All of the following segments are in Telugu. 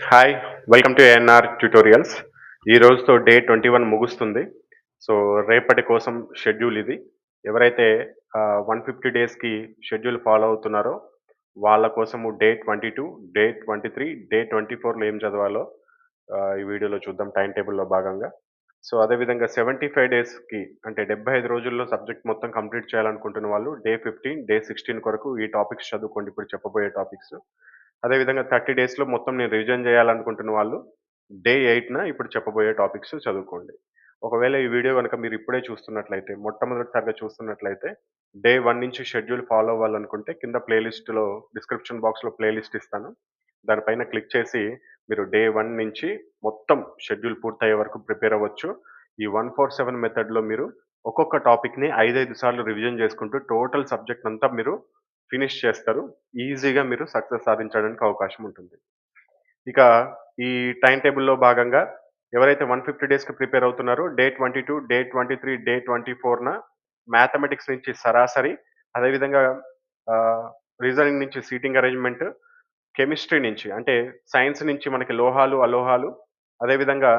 Hi! Welcome to ANR tutorials. ఈ రోజుతో డే 21 ముగుస్తుంది. సో, రేపటి కోసం షెడ్యూల్ ఇది. ఎవరైతే 150 డేస్‌కి షెడ్యూల్ ఫాలో అవుతున్నారో, వాళ్ళ కోసము డే 22, డే 23, డే 24లో ఏం చదవాలో ఈ వీడియోలో చూద్దాం టైమ్ టేబుల్‌లో భాగంగా. సో, అదేవిధంగా 75 డేస్‌కి అంటే 75 రోజుల్లో సబ్జెక్ట్ మొత్తం కంప్లీట్ చేయాలనుకుంటున్న వాళ్ళు డే 15, డే 16 కొరకు ఈ టాపిక్స్ చదువుకోండి ఇప్పుడు చెప్పబోయే టాపిక్స్. అదేవిధంగా 30 డేస్‌లో మొత్తం నేను రివిజన్ చేయాలనుకుంటున్న వాళ్ళు డే 8న ఇప్పుడు చెప్పబోయే టాపిక్స్ చదువుకోండి. ఒకవేళ ఈ వీడియో గనుక మీరు ఇప్పుడే చూస్తున్నట్లయితే, మొట్టమొదటిసారిగా చూస్తున్నట్లయితే, డే 1 నుంచి షెడ్యూల్ ఫాలో అవ్వాలనుకుంటే కింద ప్లేలిస్ట్‌లో డిస్క్రిప్షన్ బాక్స్‌లో ప్లేలిస్ట్ ఇస్తాను. దానిపైన క్లిక్ చేసి మీరు డే 1 నుంచి మొత్తం షెడ్యూల్ పూర్తయ్యే వరకు ప్రిపేర్ అవ్వచ్చు. ఈ 147 మెథడ్‌లో మీరు ఒక్కొక్క టాపిక్‌ని 5, 5 సార్లు రివిజన్ చేసుకుంటూ టోటల్ సబ్జెక్ట్ అంతా మీరు ఫినిష్ చేస్తారు. ఈజీగా మీరు సక్సెస్ సాధించడానికి అవకాశం ఉంటుంది. ఇక ఈ టైమ్ టేబుల్‌లో భాగంగా ఎవరైతే 150 డేస్‌కి ప్రిపేర్ అవుతున్నారో డే 22, డే 23, డే 24న మ్యాథమెటిక్స్ నుంచి సరాసరి, అదేవిధంగా ఆహ్, రీజనింగ్ నుంచి సీటింగ్ అరేంజ్‌మెంట్, కెమిస్ట్రీ నుంచి అంటే సైన్స్ నుంచి మనకి లోహాలు, అలోహాలు, అదేవిధంగా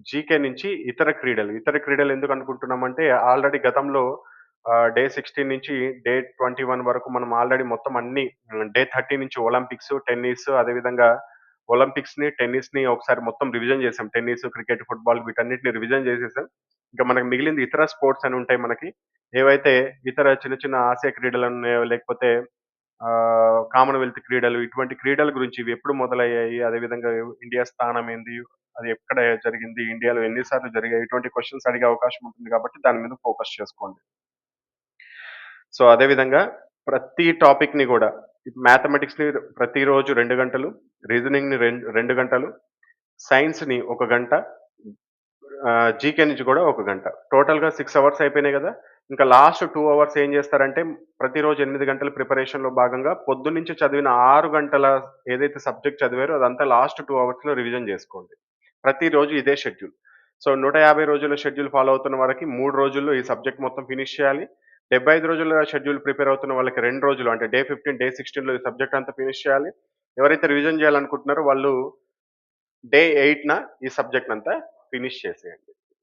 జీకే నుంచి ఇతర క్రీడలు. ఇతర క్రీడలు ఎందుకు అనుకుంటున్నామంటే ఆల్రెడీ గతంలో డే 16 నుంచి డే 21 వరకు మనం ఆల్రెడీ మొత్తం అన్నీ డే 30 నుంచి ఒలింపిక్స్, టెన్నిస్ అదేవిధంగా టెన్నిస్‌ని ఒకసారి మొత్తం రివిజన్ చేసాం. టెన్నిస్, క్రికెట్, ఫుట్‌బాల్ వీటన్నిటిని రివిజన్ చేసేసాం. ఇంకా మనకు మిగిలింది ఇతర స్పోర్ట్స్ అని ఉంటాయి మనకి. ఏవైతే ఇతర చిన్న చిన్న ఆసియా క్రీడలున్నాయో లేకపోతే కామన్‌వెల్త్ క్రీడలు ఇటువంటి క్రీడల గురించి ఇవి ఎప్పుడు మొదలయ్యాయి? అదేవిధంగా ఇండియా స్థానం ఏంది? అది ఎక్కడ జరిగింది? ఇండియాలో ఎన్ని సార్లు జరిగాయి? ఇటువంటి క్వెషన్స్ అడిగే అవకాశం ఉంటుంది కాబట్టి దాని మీద ఫోకస్ చేసుకోండి. సో, అదే విధంగా ప్రతి టాపిక్‌ని గూడా మ్యాథమెటిక్స్‌ని ప్రతిరోజు 2 గంటలు, రీజనింగ్‌ని 2 గంటలు, సైన్స్‌ని 1 గంట, జీకే నుంచి గూడా 1 గంట. టోటల్‌గా 6 అవర్స్ అయిపోయినాయి గదా! ఇంకా లాస్ట్ 2 అవర్స్ ఏం జేస్తారంటే ప్రతిరోజు 8 గంటల ప్రిపరేషన్‌లో భాగంగా పొద్దున్నుంచి చదివిన 6 గంటల ఏదైతే సబ్జెక్ట్ చదివారో అదంతా లాస్ట్ 2 అవర్స్‌లో రివిజన్ జేసుకోండి. ప్రతిరోజు ఇదే షెడ్యూల్. సో, 150 రోజుల షెడ్యూల్ ఫాలో అవుతున్న వారికి 3 రోజుల్లో ఈ సబ్జెక్ట్ మొత్తం ఫినిష్ చేయాలి. 75 రోజుల షెడ్యూల్ ప్రిపేర్ అవుతున్న వాళ్ళకి 2 రోజులు అంటే డే 15, డే 16లో ఈ సబ్జెక్ట్ అంతా ఫినిష్ చేయాలి. ఎవరైతే రివిజన్ జేయాలనుకుంటున్నారో వాళ్ళు డే 8న ఈ సబ్జెక్ట్‌నంతా ఫినిష్ చేసేయండి.